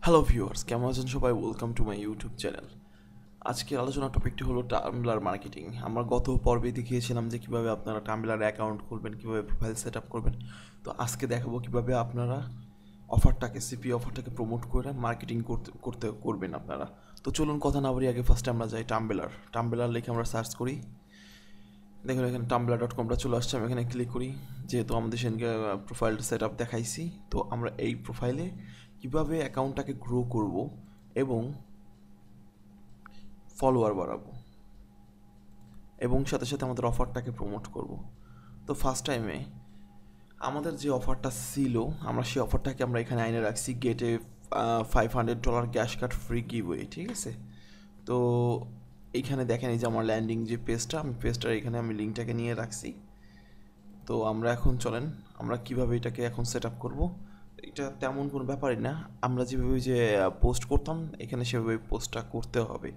Hello viewers, কেমন আছেন সবাই? Welcome to my YouTube channel. আজকের আলোচনার টপিকটি হলো টাম্বলার মার্কেটিং। আমরা গত পর্বে দেখিয়েছিলাম যে কীভাবে আপনারা টাম্বলার অ্যাকাউন্ট খুলবেন, কীভাবে প্রোফাইল সেট আপ করবেন। তো আজকে দেখাবো কীভাবে আপনারা সিপি অফারটাকে প্রমোট করে মার্কেটিং করবেন আপনারা। তো চলুন কথা না বলি, আগে ফার্স্টে আমরা যাই টাম্বলার লিখে আমরা সার্চ করি। দেখুন এখানে tumblr.com চলে আসছে। আমি এখানে ক্লিক করি। যেহেতু আমাদের সেদিনকে প্রোফাইলটা সেট আপ দেখাইছি, তো আমরা এই প্রোফাইলে কীভাবে অ্যাকাউন্টটাকে গ্রো করব এবং ফলোয়ার বাড়াবো এবং সাথে সাথে আমাদের অফারটাকে প্রমোট করব। তো ফার্স্ট টাইমে আমাদের যে অফারটা ছিল, আমরা সেই অফারটাকে আমরা এখানে আইনে রাখছি, গেটে $500 ক্যাশ কার্ড ফ্রি গিভওয়ে। ঠিক আছে? তো এইখানে দেখেন এই যে আমার ল্যান্ডিং যে পেজটা, আমি পেজটার এখানে আমি লিঙ্কটাকে নিয়ে রাখছি। তো আমরা এখন চলেন আমরা কিভাবে এটাকে এখন সেট আপ করবো। এটা তেমন কোনো ব্যাপারই না, আমরা যেভাবে যে পোস্ট করতাম এখানে সেভাবে পোস্টটা করতে হবে।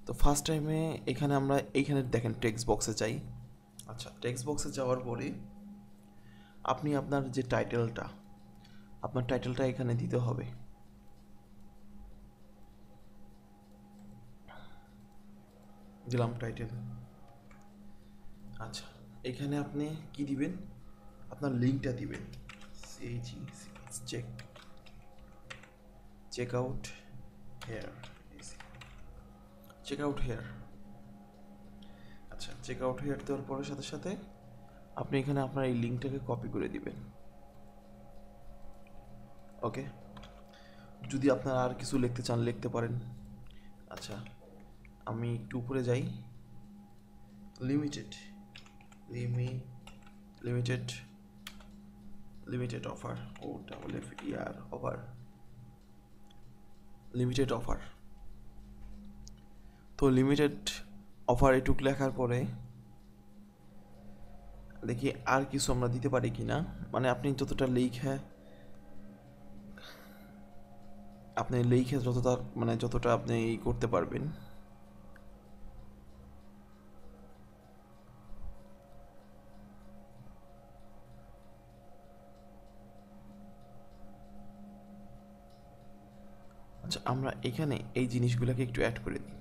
তো ফার্স্ট টাইমে এখানে আমরা এইখানে দেখেন টেক্সট বক্সে যাই। আচ্ছা, টেক্সট বক্সে যাওয়ার পরে আপনি আপনার যে টাইটেলটা এখানে দিতে হবে। দিলাম টাইটেল। আচ্ছা, এখানে আপনি কি দিবেন? আপনার লিঙ্কটা দিবেন। Check out here. আচ্ছা, চেক আউট হেয়ার দেওয়ার পরে সাথে সাথে আপনি এখানে আপনার এই লিঙ্কটাকে কপি করে দিবেন। ওকে, যদি আপনারা আর কিছু লিখতে চান লিখতে পারেন। আচ্ছা, আমি একটু উপরে যাই। Limited offer, limited offer. তো লিমিটেড অফার এটুক লেখার পরে দেখি আর কিছু আমরা দিতে পারি কি না। মানে আপনি যতটা লিখে যতটা আপনি করতে পারবেন। আচ্ছা, আমরা এখানে এই জিনিসগুলোকে একটু অ্যাড করে দিই।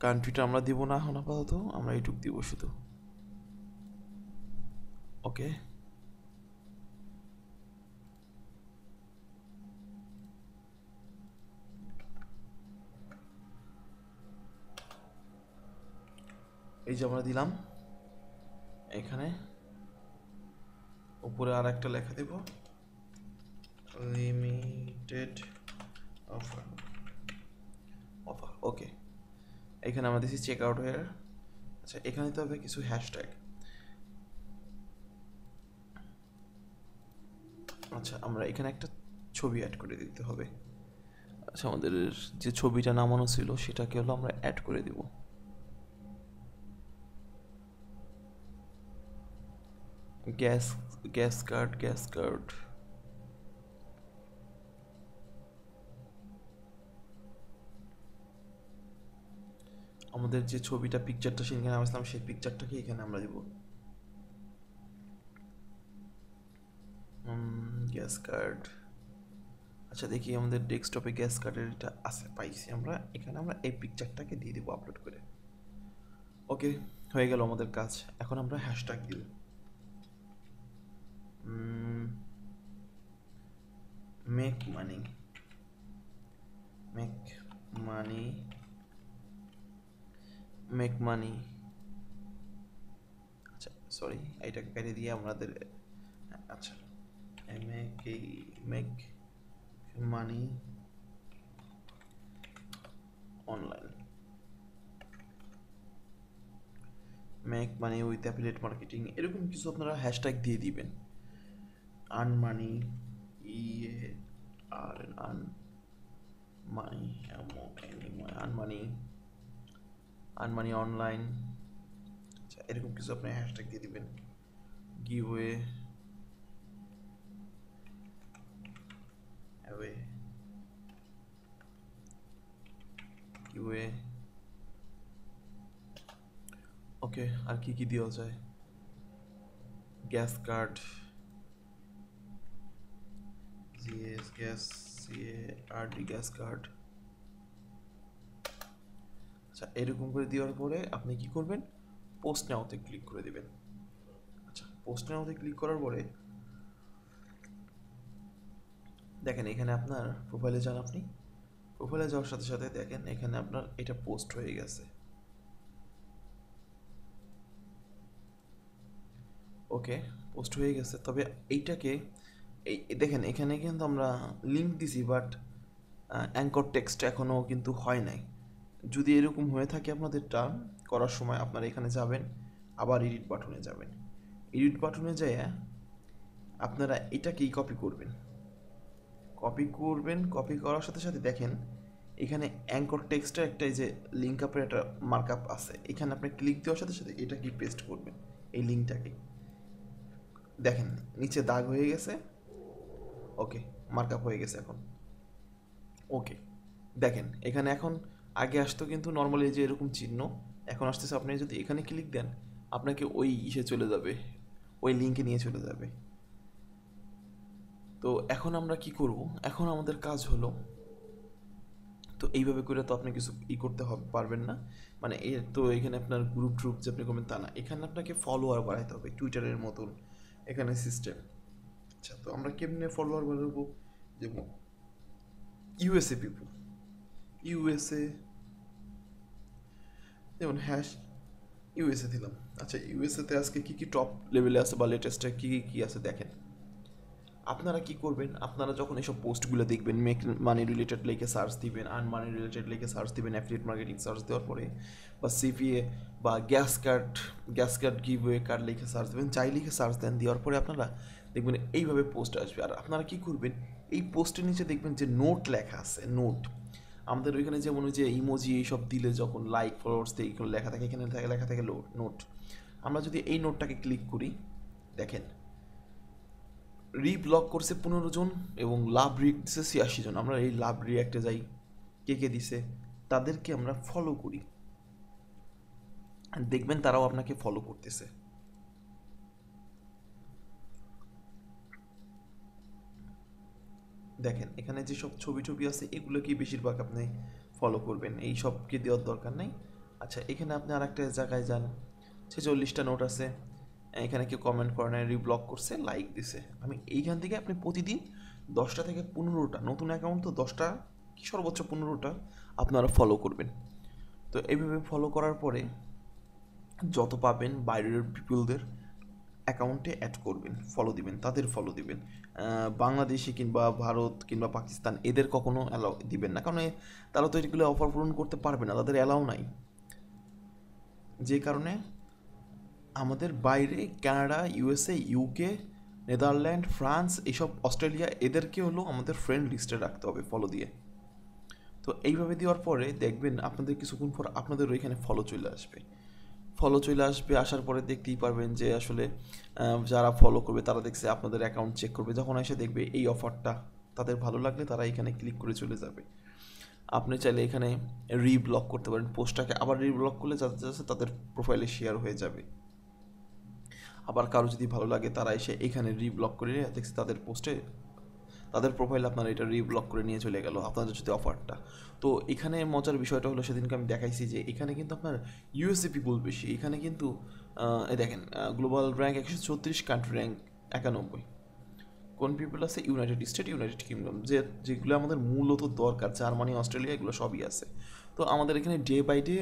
কান্ট্রিটা আমরা দিব না এখন আপাতত, আমরা এইটুক দিব শুধু। ওকে, এই যে আমরা দিলাম। এখানে উপরে আর একটা লেখা দেব, লিমিটেড অফার। ওকে, এখানে আমরা দিচ্ছি চেক আউট হেয়ার। আচ্ছা, এখানে দিতে হবে কিছু হ্যাশট্যাগ। আচ্ছা, আমরা এখানে একটা ছবি অ্যাড করে দিতে হবে। আচ্ছা, আমাদের যে ছবিটা নামানো ছিল সেটাকে হলো আমরা অ্যাড করে দিব। Gas card. আমাদের যে ছবিটা পিকচারটা সেখানে আসলাম, সেই পিকচারটাকে এখানে আমরা দিব। Gas card. আচ্ছা, দেখি আমাদের ডেস্কটপে গ্যাস কার্ডের এটা আছে, পাইছি আমরা। এখানে আমরা এই পিকচারটাকে দিয়ে দেবো আপলোড করে। ওকে, হয়ে গেল আমাদের কাজ। এখন আমরা হ্যাশট্যাগ দিব। Make money. আচ্ছা, সরি, এইটাকে কেটে দিয়ে আমাদের আচ্ছা, make money online, make money with affiliate marketing, এরকম কিছু আপনারা হ্যাশট্যাগ দিয়ে দিবেন। Earn money, earn money online. আচ্ছা, এরকম কিছু আপনি হ্যাশট্যাগ দিয়ে দিবেন। গিভওয়ে, ওকে, আর কি দেওয়া যায়? Gas card, CARD gas card. আচ্ছা, এরকম করে দেওয়ার পরে আপনি কি করবেন, পোস্ট নাওতে ক্লিক করে দেবেন। আচ্ছা, পোস্ট নাওতে ক্লিক করার পরে দেখেন এখানে আপনার প্রোফাইলে যান, আপনি প্রোফাইলে যাওয়ার সাথে সাথে দেখেন এখানে আপনার এটা পোস্ট হয়ে গেছে। ওকে, পোস্ট হয়ে গেছে। তবে এইটাকে দেখেন এখানে কিন্তু আমরা লিঙ্ক দিছি, বাট অ্যাঙ্কর টেক্সট এখনও কিন্তু হয় নাই। যদি এরকম হয়ে থাকে আপনাদেরটা করার সময়, আপনারা এখানে যাবেন, আবার এডিট বাটনে যাবেন। এডিট বাটনে যেয়ে আপনারা এটাকেই কপি করবেন। কপি করার সাথে সাথে দেখেন এখানে অ্যাঙ্কর টেক্সটের একটা এই যে লিঙ্ক আপের একটা মার্কআপ আছে, এখানে আপনি ক্লিক দেওয়ার সাথে সাথে এটাকেই পেস্ট করবেন, এই লিঙ্কটাকে। দেখেন নিচে দাগ হয়ে গেছে। ওকে, মার্কআপ হয়ে গেছে এখন। ওকে, দেখেন এখানে এখন আগে আসতো কিন্তু নর্মালি যে এরকম চিহ্ন, এখন আসতেছে। আপনি যদি এখানে ক্লিক দেন আপনাকে ওই ইসে চলে যাবে, ওই লিঙ্কে নিয়ে চলে যাবে। তো এখন আমরা কি করব, এখন আমাদের কাজ হলো, তো এইভাবে করে তো আপনি কিছু করতে হবে পারবেন না, মানে এর তো এখানে আপনার গ্রুপ যে আপনি করবেন তা না, এখানে আপনাকে ফলোয়ার বাড়াইতে হবে টুইটারের মতন এখানে সিস্টেম। আচ্ছা, তো আমরা কেমনে ফলোয়ার বাড়াবো, যেমন ইউএসএ পিপল, ইউএসএ, যেমন ইউএসএ দিলাম। আচ্ছা, ইউএসএতে আজকে কী কী টপ লেভেলে আছে বা লেটেস্টে কী আছে দেখেন। আপনারা কি করবেন, আপনারা যখন এইসব পোস্টগুলো দেখবেন, মেক মানি রিলেটেড লিখে সার্চ দিবেন, আর্ন মানি রিলেটেড লিখে সার্চ দিবেন, অ্যাফিলিয়েট মার্কেটিং সার্চ দেওয়ার পরে, বা সিপিএ বা গ্যাস কার্ড গিভওয়ে কার্ড লিখে সার্চ দেবেন, যাই লিখে সার্চ দেন, দেওয়ার পরে আপনারা দেখবেন এইভাবে পোস্ট আসবে। আর আপনারা কি করবেন, এই পোস্টের নিচে দেখবেন যে নোট লেখা আছে, নোট। আমাদের ওইখানে যেমন ওই যে ইমোজি এইসব দিলে যখন লাইক ফলোয়ার্স দিয়ে এইগুলো লেখা থাকে, এখানে লেখা থাকে নোট। আমরা যদি এই নোটটাকে ক্লিক করি, দেখেন রিব্লক করছে 15 জন এবং লাভ রিয়েক্ট দিছে 86 জন। আমরা এই লাভ রিয়েক্টে যাই, কে দিছে তাদেরকে আমরা ফলো করি, দেখবেন তারাও আপনাকে ফলো করতেছে। দেখেন এখানে যেসব ছবি আছে এগুলোকেই বেশিরভাগ আপনি ফলো করবেন, এই সবকে দেওয়ার দরকার নেই। আচ্ছা, এখানে আপনি আর একটা জায়গায় যান, 46টা নোট আছে, এখানে কেউ কমেন্ট করে নাই, রিব্লক করছে, লাইক দিছে। আমি এইখান থেকে আপনি প্রতিদিন 10টা থেকে 15টা, নতুন অ্যাকাউন্ট তো 10টা কি সর্বোচ্চ 15টা আপনারা ফলো করবেন। তো এইভাবে ফলো করার পরে যত পাবেন বাইরের পিপলদের অ্যাকাউন্টে অ্যাড করবেন, ফলো দিবেন, তাদের ফলো দিবেন। বাংলাদেশি কিংবা ভারত কিংবা পাকিস্তান এদের কখনো অ্যালাউ দিবেন না, কারণ তারা তো এগুলো অফার পূরণ করতে পারবে না, তাদের অ্যালাউ নাই। যে কারণে আমাদের বাইরে Canada, USA, UK, Netherland, France, এইসব অস্ট্রেলিয়া, এদেরকে হলো আমাদের ফ্রেন্ড লিস্টে রাখতে হবে ফলো দিয়ে। তো এইভাবে দেওয়ার পরে দেখবেন আপনাদের কিছুক্ষণ পর আপনাদের ওইখানে ফলো চলে আসবে। আসার পরে দেখতেই পারবেন যে আসলে যারা ফলো করবে তারা দেখছে আপনাদের অ্যাকাউন্ট চেক করবে, যখন এসে দেখবে এই অফারটা তাদের ভালো লাগলে তারা এখানে ক্লিক করে চলে যাবে। আপনি চাইলে এখানে রিব্লক করতে পারেন পোস্টটাকে, আবার রিব্লক করলে যাতে যাতে তাদের প্রোফাইলে শেয়ার হয়ে যাবে। আবার কারো যদি ভালো লাগে তারা এসে এখানে রিব্লক করে দেখছে তাদের পোস্টে, তাদের প্রোফাইল আপনার এটা রিব্লক করে নিয়ে চলে গেল আপনাদের যদি অফারটা। তো এখানে মজার বিষয়টা হলো, সেদিনকে আমি দেখাইছি যে এখানে কিন্তু আপনার ইউএসএ পিপুল বেশি, এখানে কিন্তু দেখেন গ্লোবাল র্যাঙ্ক 134, কান্ট্রি র্যাঙ্ক 91। কোন পিপল আছে, ইউনাইটেড স্টেট, ইউনাইটেড কিংডম, যেগুলো আমাদের মূলত দরকার, জার্মানি, অস্ট্রেলিয়া, এগুলো সবই আছে। তো আমাদের এখানে ডে বাই ডে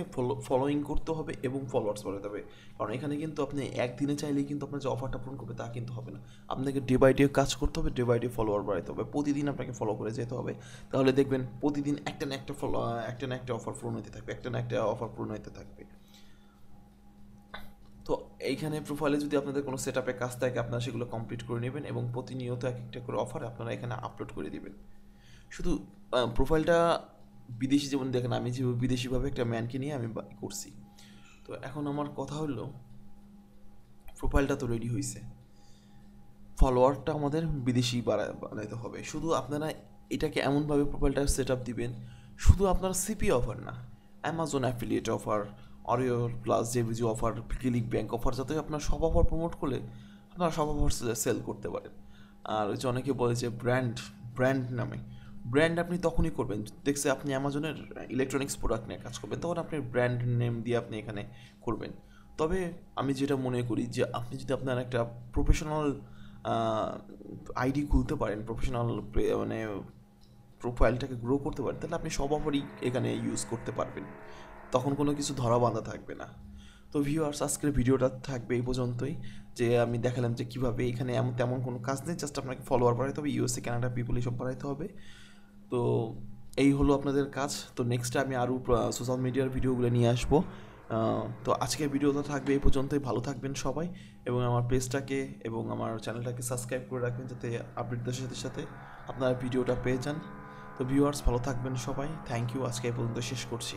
ফলোয়িং করতে হবে এবং ফলোয়ার্স বাড়াতে হবে, কারণ এখানে কিন্তু আপনি একদিনে চাইলেই কিন্তু আপনার যে অফারটা পূরণ করবে তা কিন্তু হবে না। আপনাকে ডে বাই ডে কাজ করতে হবে, ডে বাই ডে ফলোয়ার বাড়াতে হবে, প্রতিদিন আপনাকে ফলো করে যেতে হবে। তাহলে দেখবেন প্রতিদিন একটা না একটা অফার পূরণ হতে থাকবে, তো এইখানে প্রোফাইলে যদি আপনাদের কোনো সেট আপে কাজ থাকে আপনারা সেগুলো কমপ্লিট করে নেবেন এবং প্রতিনিয়ত এক একটা করে অফার আপনারা এখানে আপলোড করে দিবেন। শুধু প্রোফাইলটা বিদেশি, যেমন দেখেন আমি যেভাবে বিদেশিভাবে একটা ম্যানকে নিয়ে আমি করছি। তো এখন আমার কথা হলো, প্রোফাইলটা তো রেডি হয়েছে, ফলোয়ারটা আমাদের বিদেশি বানাইতে হবে। শুধু আপনারা এটাকে এমনভাবে প্রোফাইলটা সেট আপ দিবেন, শুধু আপনার সিপি অফার না, Amazon affiliate offer, Oreo plus, JBG offer, ClickBank offer, যাতে আপনার সব অফার প্রমোট করলে আপনারা সব অফার সেল করতে পারেন। আর ওই যে অনেকে বলে যে ব্র্যান্ড নামে। ব্র্যান্ড আপনি তখনই করবেন দেখছে আপনি অ্যামাজনের ইলেকট্রনিক্স প্রোডাক্ট নিয়ে কাজ করবেন, তখন আপনি ব্র্যান্ড নেম দিয়ে আপনি এখানে করবেন। তবে আমি যেটা মনে করি যে আপনি যদি আপনার একটা প্রফেশনাল আইডি খুলতে পারেন, প্রফেশনাল মানে প্রোফাইলটাকে গ্রো করতে পারেন, তাহলে আপনি সব অফারই এখানে ইউজ করতে পারবেন, তখন কোনো কিছু ধরা বাঁধা থাকবে না। তো ভিউয়ার্স, আজকের ভিডিওটা থাকবে এই পর্যন্তই, যে আমি দেখালাম যে কীভাবে এখানে এমন তেমন কোনো কাজ নেই, জাস্ট আপনাকে ফলোয়ার বাড়াইতে হবে, ইউএসএ কানাডা পিপল এইসব বাড়াইতে হবে। তো এই হলো আপনাদের কাজ। তো নেক্সটে আমি আরও সোশ্যাল মিডিয়ার ভিডিওগুলো নিয়ে আসবো। তো আজকের ভিডিওটা থাকবে এই পর্যন্তই। ভালো থাকবেন সবাই, এবং আমার পেজটাকে এবং আমার চ্যানেলটাকে সাবস্ক্রাইব করে রাখবেন, যাতে আপডেটদের সাথে সাথে আপনারা ভিডিওটা পেয়ে যান। তো ভিউয়ার্স, ভালো থাকবেন সবাই। Thank you. আজকে এই পর্যন্ত শেষ করছি।